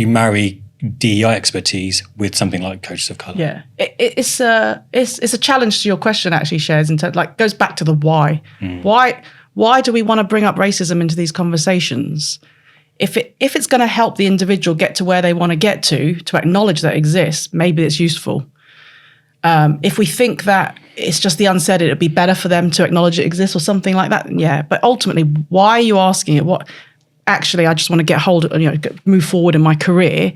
marry DEI expertise with something like Coaches of Colour. Yeah. It's a challenge to your question, actually, Shares, goes back to the why. Why do we want to bring up racism into these conversations? If it's going to help the individual get to where they want to get to acknowledge that it exists, maybe it's useful. If we think that it's just the unsaid, it'd be better for them to acknowledge it exists or something like that, yeah. But ultimately, why are you asking it? What actually, I just want to get hold of, move forward in my career,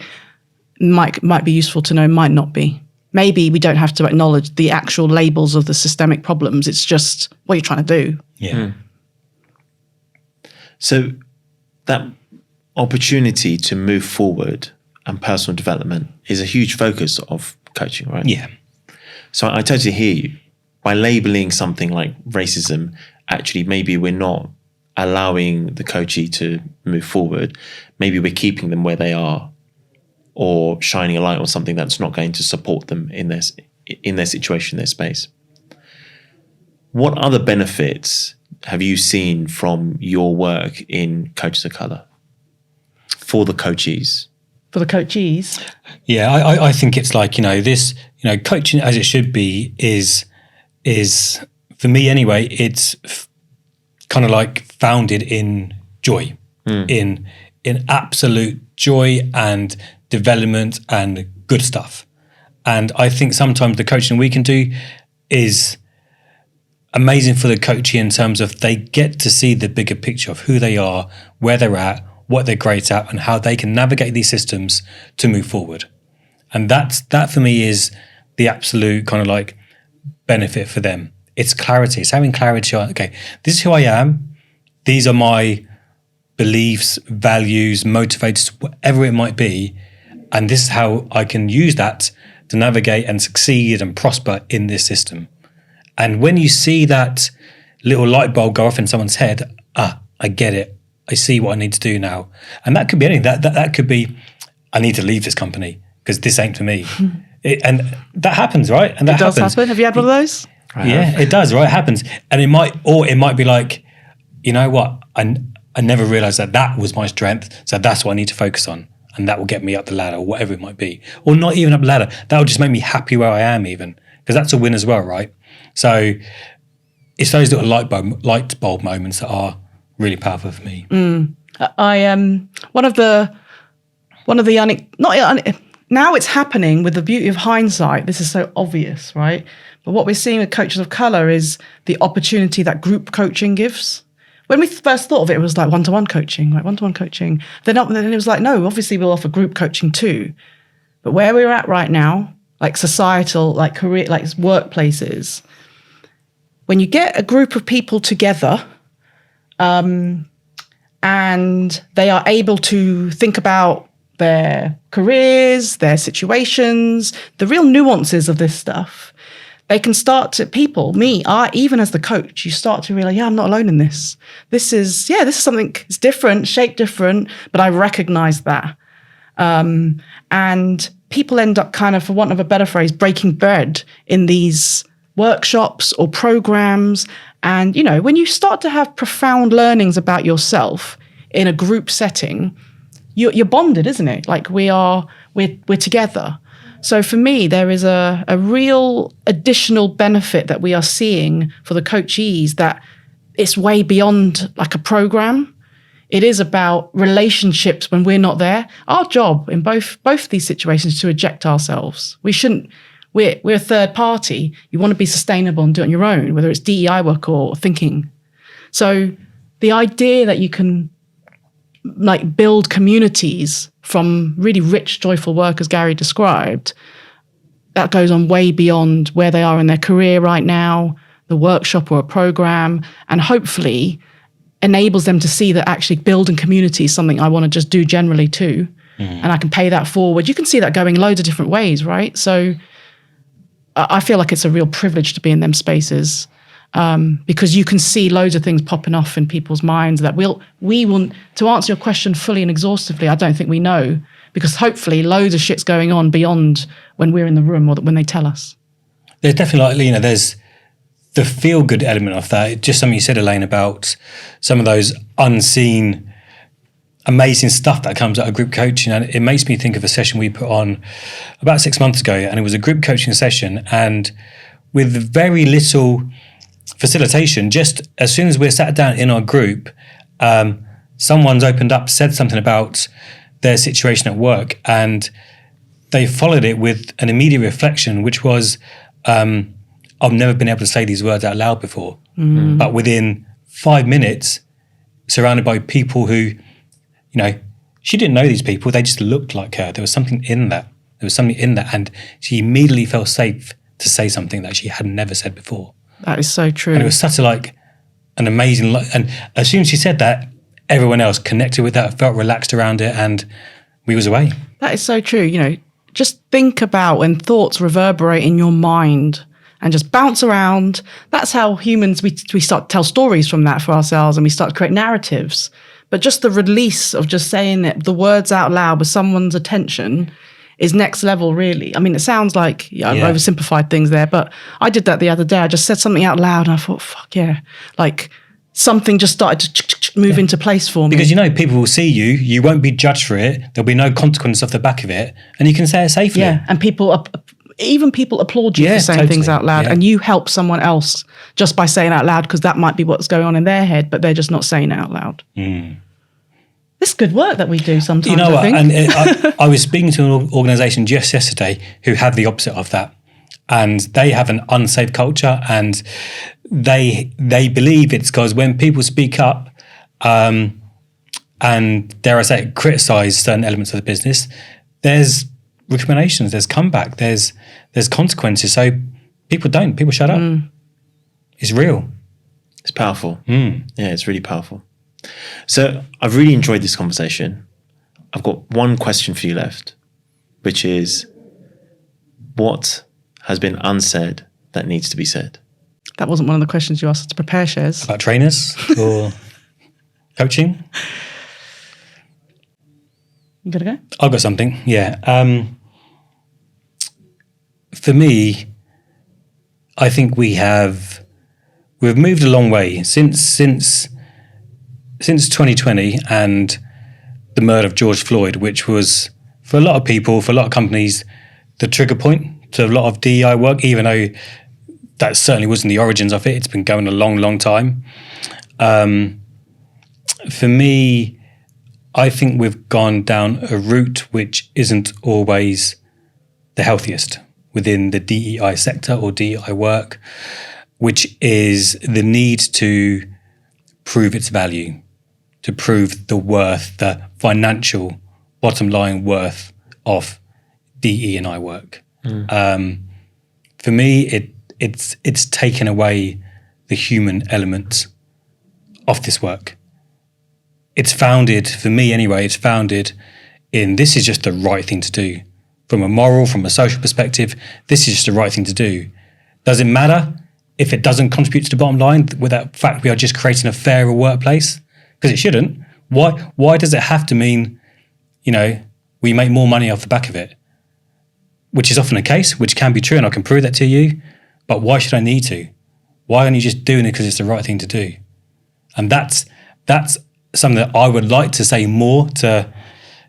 might be useful to know, might not be. maybe we don't have to acknowledge the actual labels of the systemic problems. It's just what you're trying to do. Yeah. So that opportunity to move forward and personal development is a huge focus of coaching, right? Yeah. So I totally hear you. By labeling something like racism, actually maybe we're not allowing the coachee to move forward. Maybe we're keeping them where they are, or shining a light on something that's not going to support them in their situation, their space. What other benefits have you seen from your work in Coaches of Colour for the coachees? For the coachees? Yeah, I think it's like, this, coaching as it should be is for me anyway, it's kind of like founded in joy, in absolute joy and development and good stuff. And I think sometimes the coaching we can do is amazing for the coachee in terms of they get to see the bigger picture of who they are, where they're at, what they're great at, and how they can navigate these systems to move forward. And that for me is the absolute kind of like benefit for them. It's clarity. It's having clarity on, okay, this is who I am. These are my beliefs, values, motivators, whatever it might be. And this is how I can use that to navigate and succeed and prosper in this system. And when you see that little light bulb go off in someone's head, I get it. I see what I need to do now. And that could be anything. That could be, I need to leave this company because this ain't for me. And that happens, right? And that It does happens. happen. Have you had one of those? Yeah, it does, right? It happens. And it might be like, you know what? I never realized that was my strength. So that's what I need to focus on. And that will get me up the ladder or whatever it might be. Or not even up the ladder. That will just make me happy where I am even. Because that's a win as well, right? So it's those little light bulb moments that are really powerful for me. Now it's happening with the beauty of hindsight. This is so obvious, right? But what we're seeing with Coaches of Colour is the opportunity that group coaching gives. When we first thought of it, it was like one-to-one coaching, Then it was like, no, obviously we'll offer group coaching too. But where we're at right now, like societal, like career, like workplaces, when you get a group of people together, and they are able to think about their careers, their situations, the real nuances of this stuff, they can start to, even as the coach, you start to realize, I'm not alone in this. This is something, it's different, shaped different, but I recognize that. And people end up kind of, for want of a better phrase, breaking bread in these workshops or programs. And, when you start to have profound learnings about yourself in a group setting, you're bonded, isn't it? Like we're together. So for me, there is a real additional benefit that we are seeing for the coachees, that it's way beyond like a program. It is about relationships when we're not there. Our job in both these situations is to eject ourselves. We're a third party. You want to be sustainable and do it on your own, whether it's DEI work or thinking. So the idea that you can like build communities from really rich, joyful work, as Gary described, that goes on way beyond where they are in their career right now, the workshop or a program, and hopefully enables them to see that actually building community is something I want to just do generally too. And I can pay that forward. You can see that going loads of different ways, right? So I feel like it's a real privilege to be in them spaces, because you can see loads of things popping off in people's minds that we will, to answer your question fully and exhaustively, I don't think we know, because hopefully loads of shit's going on beyond when we're in the room or when they tell us. There's definitely there's the feel-good element of that. Just something you said, Elaine, about some of those unseen amazing stuff that comes out of group coaching. And it makes me think of a session we put on about 6 months ago, and it was a group coaching session, and with very little facilitation, just as soon as we're sat down in our group, someone's opened up, said something about their situation at work, and they followed it with an immediate reflection, which was, I've never been able to say these words out loud before. But within 5 minutes, surrounded by people who, she didn't know these people, they just looked like her. There was something in that. There was something in that, and she immediately felt safe to say something that she had never said before. That is so true. And it was such an amazing, and as soon as she said that, everyone else connected with that, felt relaxed around it, and we was away. That is so true. You know, just think about when thoughts reverberate in your mind and just bounce around. That's how humans, we start to tell stories from that for ourselves, and we start to create narratives. But just the release of just saying it, the words out loud with someone's attention is next level, really. I mean, it sounds like I've oversimplified things there, but I did that the other day. I just said something out loud and I thought, fuck yeah. Like something just started to move into place for me. Because, people will see you. You won't be judged for it. There'll be no consequence off the back of it. And you can say it safely. Yeah, and people applaud you for saying things out loud. And you help someone else just by saying out loud, because that might be what's going on in their head, but they're just not saying it out loud. This is good work that we do sometimes, You know what? I think. And I was speaking to an organisation just yesterday who had the opposite of that. And they have an unsafe culture, and they believe it's because when people speak up and, dare I say it, criticise certain elements of the business, there's recriminations, there's comeback, there's consequences. So people shut up. It's real. It's powerful. Yeah, it's really powerful. So I've really enjoyed this conversation. I've got one question for you left, which is, what has been unsaid that needs to be said? That wasn't one of the questions you asked us to prepare, Shez. About trainers or coaching? You gotta go? I've got something, yeah. For me, I think we've moved a long way since 2020 and the murder of George Floyd, which was, for a lot of people, for a lot of companies, the trigger point to a lot of DEI work, even though that certainly wasn't the origins of it. It's been going a long, long time. For me, I think we've gone down a route which isn't always the healthiest within the DEI sector or DEI work, which is the need to prove its value, to prove the worth, the financial bottom line worth of DE&I work. For me, it's taken away the human element of this work. It's founded, for me anyway, it's founded in this is just the right thing to do. From a moral, from a social perspective, this is just the right thing to do. Does it matter if it doesn't contribute to the bottom line with that fact we are just creating a fairer workplace? Because it shouldn't. Why does it have to mean, we make more money off the back of it? Which is often the case, which can be true, and I can prove that to you. But why should I need to? Why aren't you just doing it because it's the right thing to do? And that's something that I would like to say more to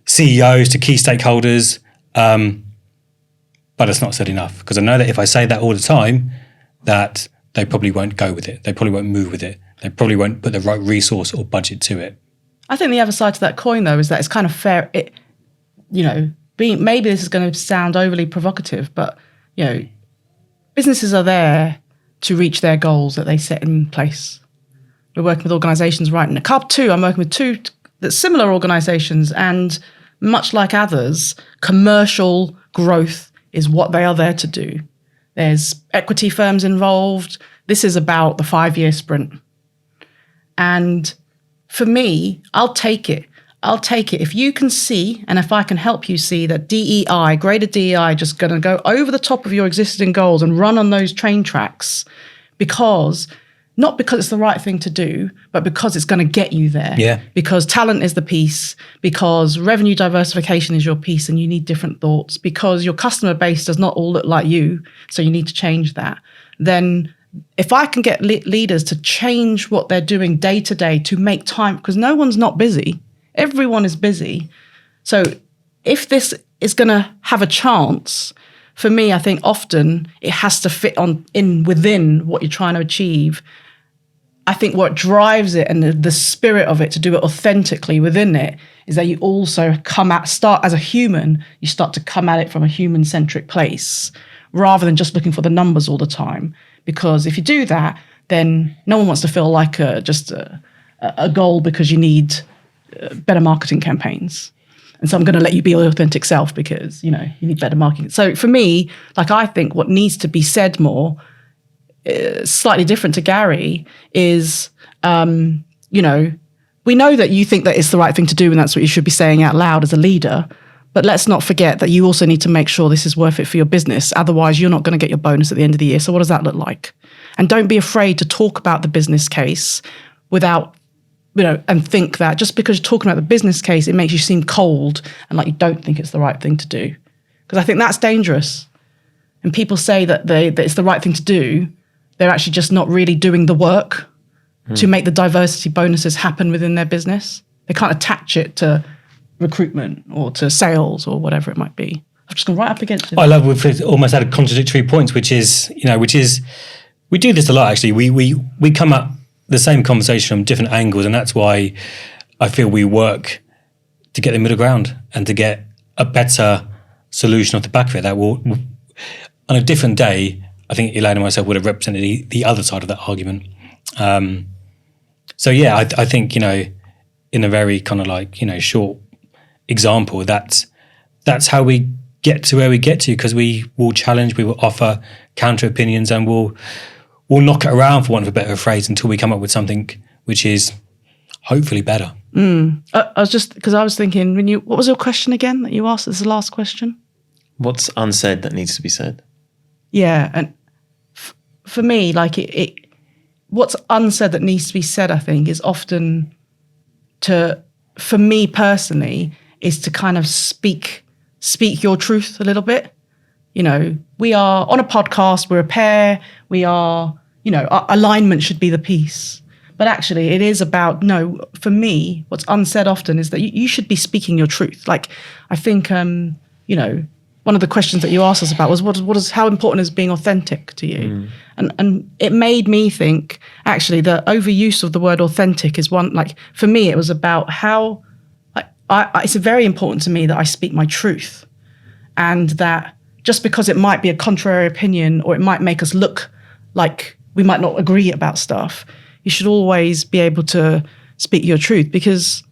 CEOs, to key stakeholders, but it's not said enough. Because I know that if I say that all the time, that they probably won't go with it. They probably won't move with it. They probably won't put the right resource or budget to it. I think the other side to that coin, though, is that it's kind of fair. Maybe this is going to sound overly provocative, but, businesses are there to reach their goals that they set in place. We're working with organisations right now. I'm working with two similar organisations, and much like others, commercial growth is what they are there to do. There's equity firms involved. This is about the 5-year sprint. And for me, I'll take it. If you can see, and if I can help you see that DEI, greater DEI, just going to go over the top of your existing goals and run on those train tracks not because it's the right thing to do, but because it's going to get you there. Yeah. Because talent is the piece, because revenue diversification is your piece and you need different thoughts, because your customer base does not all look like you, so you need to change that. Then if I can get leaders to change what they're doing day to day to make time, because no one's not busy, everyone is busy. So if this is going to have a chance, for me, I think often it has to fit within what you're trying to achieve. I think what drives it and the spirit of it to do it authentically within it is that you also start as a human, you start to come at it from a human-centric place rather than just looking for the numbers all the time. Because if you do that, then no one wants to feel like just a goal because you need better marketing campaigns. And so I'm going to let you be your authentic self because, you need better marketing. So for me, like, I think what needs to be said more, slightly different to Gary, is, we know that you think that it's the right thing to do and that's what you should be saying out loud as a leader. But let's not forget that you also need to make sure this is worth it for your business. Otherwise, you're not going to get your bonus at the end of the year. So what does that look like? And don't be afraid to talk about the business case without, and think that just because you're talking about the business case, it makes you seem cold and like you don't think it's the right thing to do. Because I think that's dangerous. And people say that it's the right thing to do. They're actually just not really doing the work to make the diversity bonuses happen within their business. They can't attach it to recruitment or to sales or whatever it might be. I've just gone right up against it. I love we've almost had a contradictory points, which is we do this a lot actually. We come at the same conversation from different angles, and that's why I feel we work to get the middle ground and to get a better solution off the back of it. That will, on a different day, I think Elaine and myself would have represented the other side of that argument. So yeah, I think in a very kind of like short example, that's how we get to where we get to, because we will challenge, we will offer counter opinions, and we'll knock it around, for want of a better phrase, until we come up with something which is hopefully better. I was thinking, what was your question again that you asked as the last question? What's unsaid that needs to be said? Yeah, and for me, like what's unsaid that needs to be said, I think, is often for me personally, is to kind of speak your truth a little bit. We are on a podcast, we're a pair, we are, our alignment should be the piece. But actually it is about, for me, what's unsaid often is that you should be speaking your truth. Like, I think, one of the questions that you asked us about was how important is being authentic to you? And it made me think, actually, the overuse of the word authentic is one, like, for me, it was about how, it's very important to me that I speak my truth, and that just because it might be a contrary opinion or it might make us look like we might not agree about stuff, you should always be able to speak your truth, because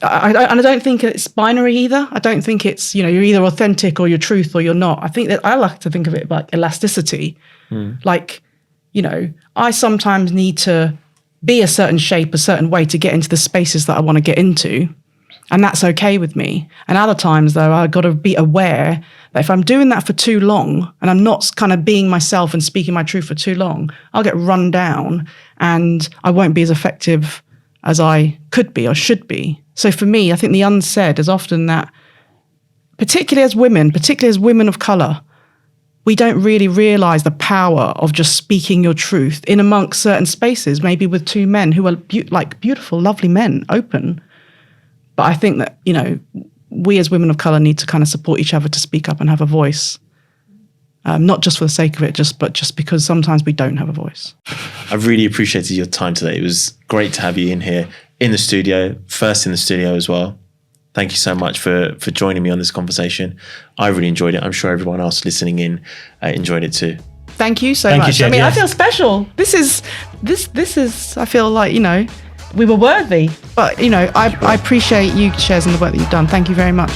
I don't think it's binary either. I don't think it's, you're either authentic or your truth or you're not. I think that I like to think of it like elasticity. Like, I sometimes need to be a certain shape, a certain way to get into the spaces that I want to get into. And that's okay with me. And other times, though, I've got to be aware that if I'm doing that for too long and I'm not kind of being myself and speaking my truth for too long, I'll get run down and I won't be as effective as I could be or should be. So for me, I think the unsaid is often that, particularly as women of colour, we don't really realise the power of just speaking your truth in amongst certain spaces, maybe with two men who are beautiful, lovely men, open. But I think that, we as women of colour need to kind of support each other to speak up and have a voice. Not just for the sake of it, but just because sometimes we don't have a voice. I've really appreciated your time today. It was great to have you in here in the studio, first in the studio as well. Thank you so much for joining me on this conversation. I really enjoyed it. I'm sure everyone else listening in enjoyed it too. Thank you so much. Jed, I feel special. This is, I feel like, we were worthy. But, I appreciate you sharing the work that you've done. Thank you very much.